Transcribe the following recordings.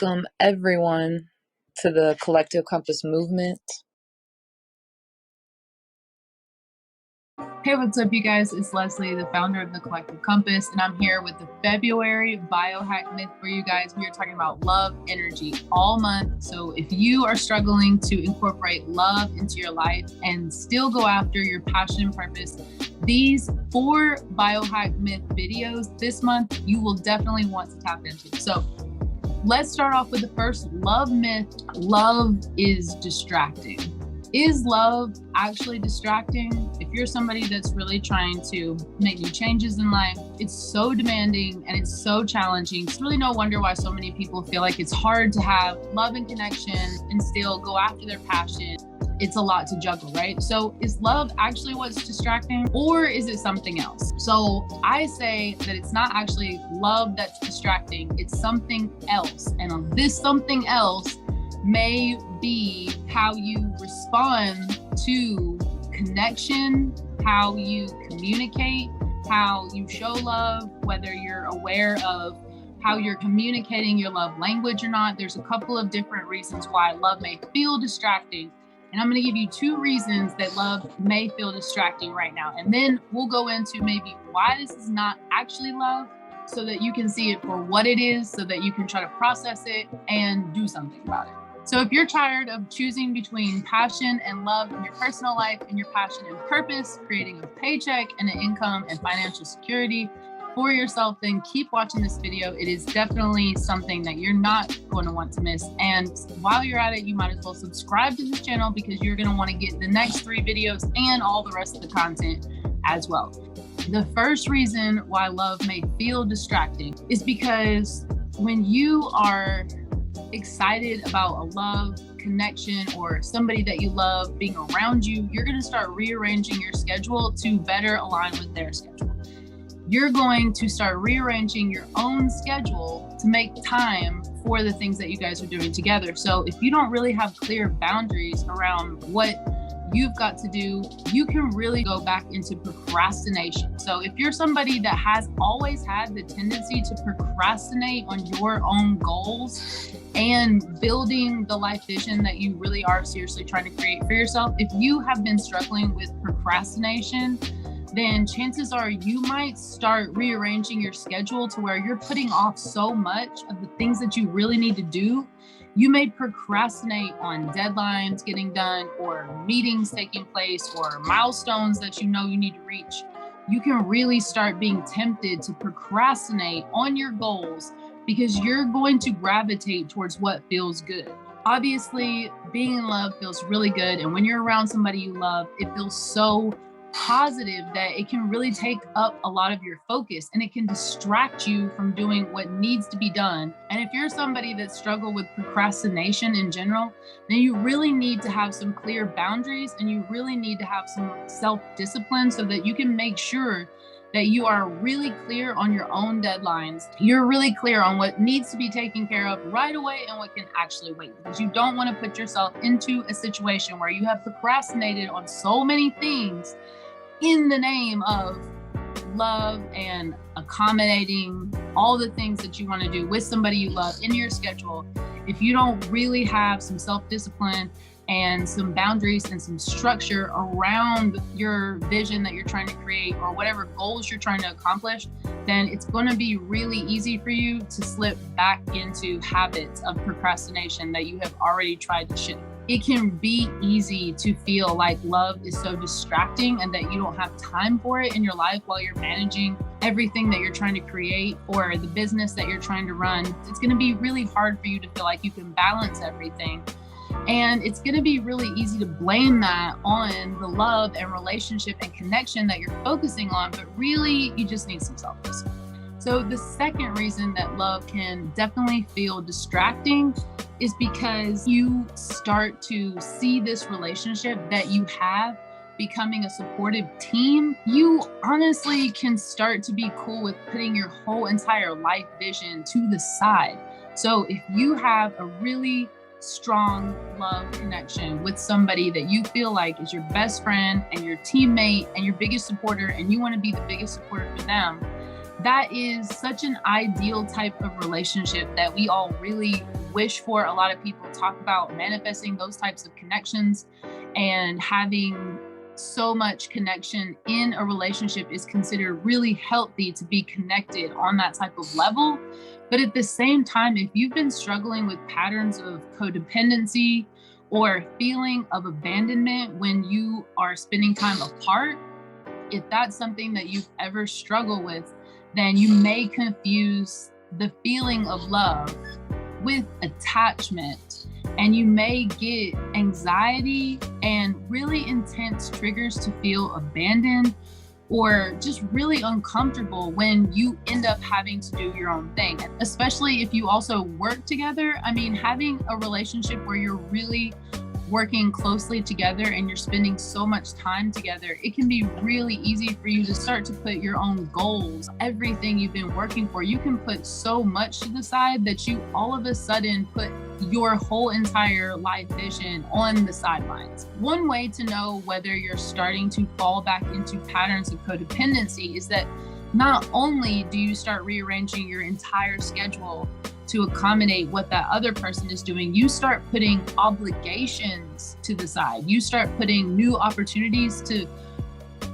Welcome everyone to the Collective Compass movement. Hey, what's up, you guys? It's Leslie, the founder of the Collective Compass, and I'm here with the February biohack myth for you guys. We are talking about love energy all month. So if you are struggling to incorporate love into your life and still go after your passion and purpose, these 4 biohack myth videos this month, you will definitely want to tap into. So let's start off with the first love myth. Love is distracting. Is love actually distracting? If you're somebody that's really trying to make new changes in life, it's so demanding and it's so challenging. It's really no wonder why so many people feel like it's hard to have love and connection and still go after their passion. It's a lot to juggle, right? So is love actually what's distracting, or is it something else? So I say that it's not actually love that's distracting, it's something else. And this something else may be how you respond to connection, how you communicate, how you show love, whether you're aware of how you're communicating your love language or not. There's a couple of different reasons why love may feel distracting. And I'm going to give you 2 reasons that love may feel distracting right now. And then we'll go into maybe why this is not actually love, so that you can see it for what it is, so that you can try to process it and do something about it. So if you're tired of choosing between passion and love in your personal life and your passion and purpose, creating a paycheck and an income and financial security for yourself, then keep watching this video. It is definitely something that you're not going to want to miss. And while you're at it, you might as well subscribe to this channel, because you're going to want to get the next 3 videos and all the rest of the content as well. The first reason why love may feel distracting is because when you are excited about a love connection or somebody that you love being around you, you're going to start rearranging your schedule to better align with their schedule. You're going to start rearranging your own schedule to make time for the things that you guys are doing together. So if you don't really have clear boundaries around what you've got to do, you can really go back into procrastination. So if you're somebody that has always had the tendency to procrastinate on your own goals and building the life vision that you really are seriously trying to create for yourself, if you have been struggling with procrastination, then chances are you might start rearranging your schedule to where you're putting off so much of the things that you really need to do. You may procrastinate on deadlines getting done, or meetings taking place, or milestones that you know you need to reach. You can really start being tempted to procrastinate on your goals because you're going to gravitate towards what feels good. Obviously, being in love feels really good. And when you're around somebody you love, it feels so positive that it can really take up a lot of your focus, and it can distract you from doing what needs to be done. And if you're somebody that struggles with procrastination in general, then you really need to have some clear boundaries, and you really need to have some self-discipline so that you can make sure that you are really clear on your own deadlines. You're really clear on what needs to be taken care of right away and what can actually wait, because you don't want to put yourself into a situation where you have procrastinated on so many things in the name of love and accommodating all the things that you want to do with somebody you love in your schedule. If you don't really have some self-discipline and some boundaries and some structure around your vision that you're trying to create, or whatever goals you're trying to accomplish, then it's going to be really easy for you to slip back into habits of procrastination that you have already tried to shift. It can be easy to feel like love is so distracting and that you don't have time for it in your life while you're managing everything that you're trying to create or the business that you're trying to run. It's going to be really hard for you to feel like you can balance everything. And it's going to be really easy to blame that on the love and relationship and connection that you're focusing on, but really you just need some self-discipline. So the second reason that love can definitely feel distracting is because you start to see this relationship that you have becoming a supportive team. You honestly can start to be cool with putting your whole entire life vision to the side. So if you have a really strong love connection with somebody that you feel like is your best friend and your teammate and your biggest supporter, and you want to be the biggest supporter for them, that is such an ideal type of relationship that we all really wish for. A lot of people talk about manifesting those types of connections, and having so much connection in a relationship is considered really healthy to be connected on that type of level. But at the same time, if you've been struggling with patterns of codependency or feeling of abandonment when you are spending time apart, if that's something that you've ever struggled with, then you may confuse the feeling of love with attachment, and you may get anxiety and really intense triggers to feel abandoned or just really uncomfortable when you end up having to do your own thing, especially if you also work together. I mean, having a relationship where you're really working closely together and you're spending so much time together, it can be really easy for you to start to put your own goals, everything you've been working for. You can put so much to the side that you all of a sudden put your whole entire life vision on the sidelines. One way to know whether you're starting to fall back into patterns of codependency is that not only do you start rearranging your entire schedule to accommodate what that other person is doing, you start putting obligations to the side. You start putting new opportunities to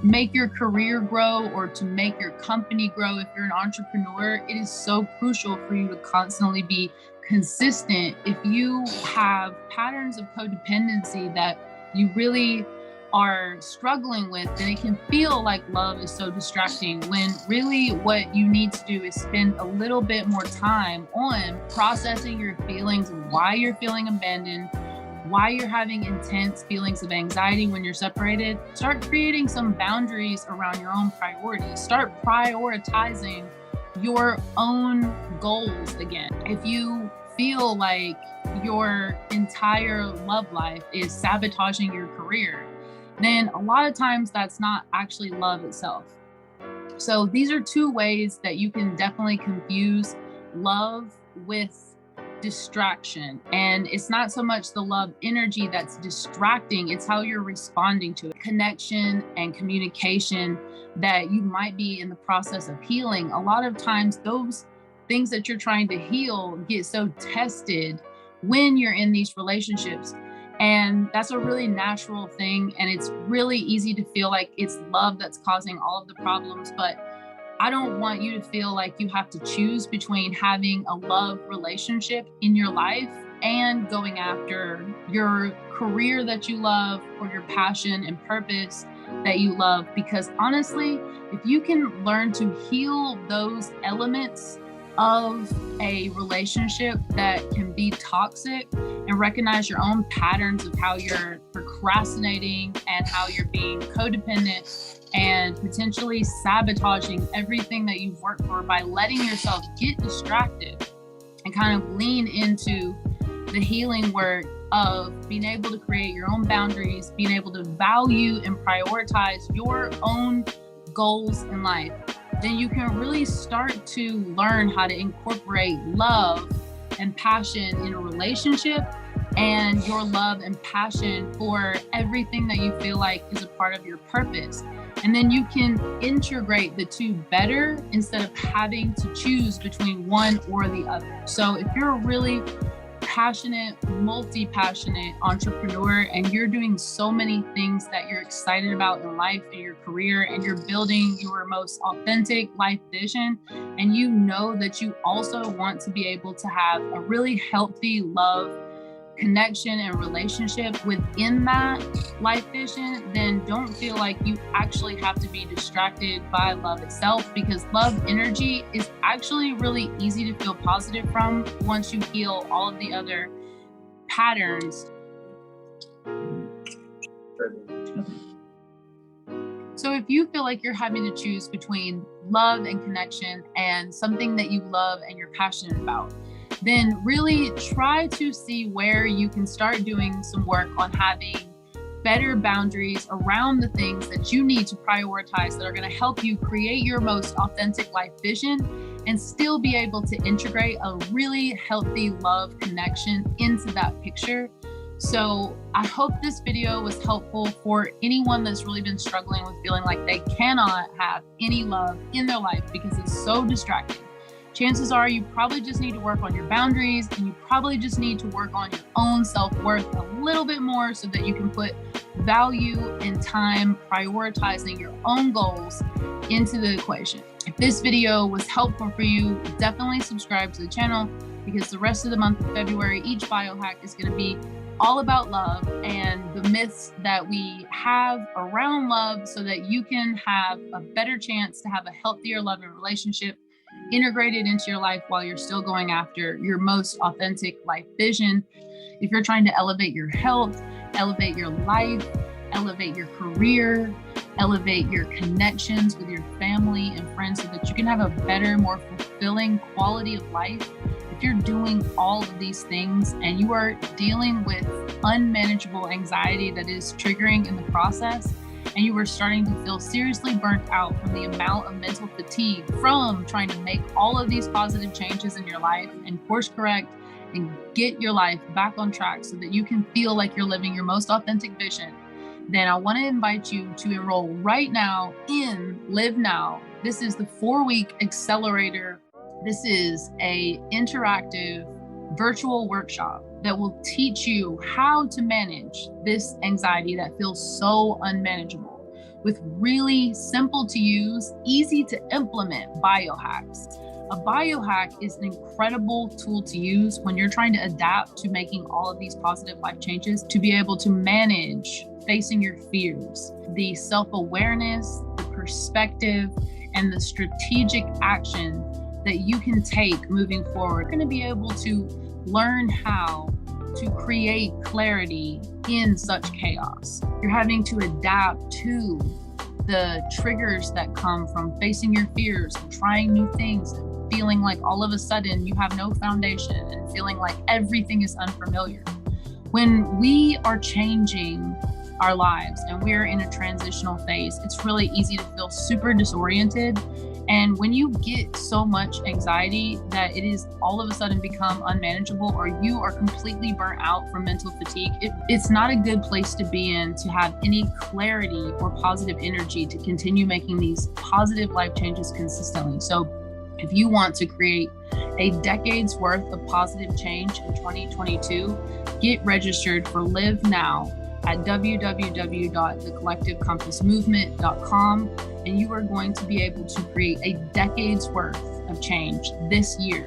make your career grow or to make your company grow. If you're an entrepreneur, it is so crucial for you to constantly be consistent. If you have patterns of codependency that you really are struggling with, then it can feel like love is so distracting, when really what you need to do is spend a little bit more time on processing your feelings and why you're feeling abandoned, why you're having intense feelings of anxiety when you're separated. Start creating some boundaries around your own priorities. Start prioritizing your own goals again. If you feel like your entire love life is sabotaging your career, then a lot of times that's not actually love itself. So these are two ways that you can definitely confuse love with distraction. And it's not so much the love energy that's distracting, it's how you're responding to it. Connection and communication that you might be in the process of healing. A lot of times those things that you're trying to heal get so tested when you're in these relationships. And that's a really natural thing. And it's really easy to feel like it's love that's causing all of the problems. But I don't want you to feel like you have to choose between having a love relationship in your life and going after your career that you love or your passion and purpose that you love. Because honestly, if you can learn to heal those elements of a relationship that can be toxic and recognize your own patterns of how you're procrastinating and how you're being codependent and potentially sabotaging everything that you've worked for by letting yourself get distracted, and kind of lean into the healing work of being able to create your own boundaries, being able to value and prioritize your own goals in life, then you can really start to learn how to incorporate love and passion in a relationship, and your love and passion for everything that you feel like is a part of your purpose. And then you can integrate the two better instead of having to choose between one or the other. So if you're a really passionate, multi-passionate entrepreneur and you're doing so many things that you're excited about in life and your career, and you're building your most authentic life vision, and you know that you also want to be able to have a really healthy love connection and relationship within that life vision, then don't feel like you actually have to be distracted by love itself, because love energy is actually really easy to feel positive from once you heal all of the other patterns. So if you feel like you're having to choose between love and connection and something that you love and you're passionate about, then really try to see where you can start doing some work on having better boundaries around the things that you need to prioritize that are going to help you create your most authentic life vision and still be able to integrate a really healthy love connection into that picture. So I hope this video was helpful for anyone that's really been struggling with feeling like they cannot have any love in their life because it's so distracting. chances are you probably just need to work on your boundaries, and you probably just need to work on your own self-worth a little bit more so that you can put value and time prioritizing your own goals into the equation. If this video was helpful for you, definitely subscribe to the channel, because the rest of the month of February, each biohack is going to be all about love and the myths that we have around love so that you can have a better chance to have a healthier loving relationship integrated into your life while you're still going after your most authentic life vision. If you're trying to elevate your health, elevate your life, elevate your career, elevate your connections with your family and friends so that you can have a better, more fulfilling quality of life. If you're doing all of these things and you are dealing with unmanageable anxiety that is triggering in the process, and you are starting to feel seriously burnt out from the amount of mental fatigue from trying to make all of these positive changes in your life and course correct and get your life back on track so that you can feel like you're living your most authentic vision, then I want to invite you to enroll right now in LYV Now. This is the 4-week Accelerator. This is a interactive virtual workshop that will teach you how to manage this anxiety that feels so unmanageable with really simple to use, easy to implement biohacks. A biohack is an incredible tool to use when you're trying to adapt to making all of these positive life changes, to be able to manage facing your fears, the self-awareness, the perspective, and the strategic action that you can take moving forward. You're going to be able to learn how to create clarity in such chaos. You're having to adapt to the triggers that come from facing your fears and trying new things and feeling like all of a sudden you have no foundation and feeling like everything is unfamiliar. When we are changing our lives and we're in a transitional phase, it's really easy to feel super disoriented. And when you get so much anxiety that it is all of a sudden become unmanageable, or you are completely burnt out from mental fatigue, it's not a good place to be in to have any clarity or positive energy to continue making these positive life changes consistently. So if you want to create a decade's worth of positive change in 2022, get registered for LYV Now at www.thecollectivecompassmovement.com, and you are going to be able to create a decade's worth of change this year.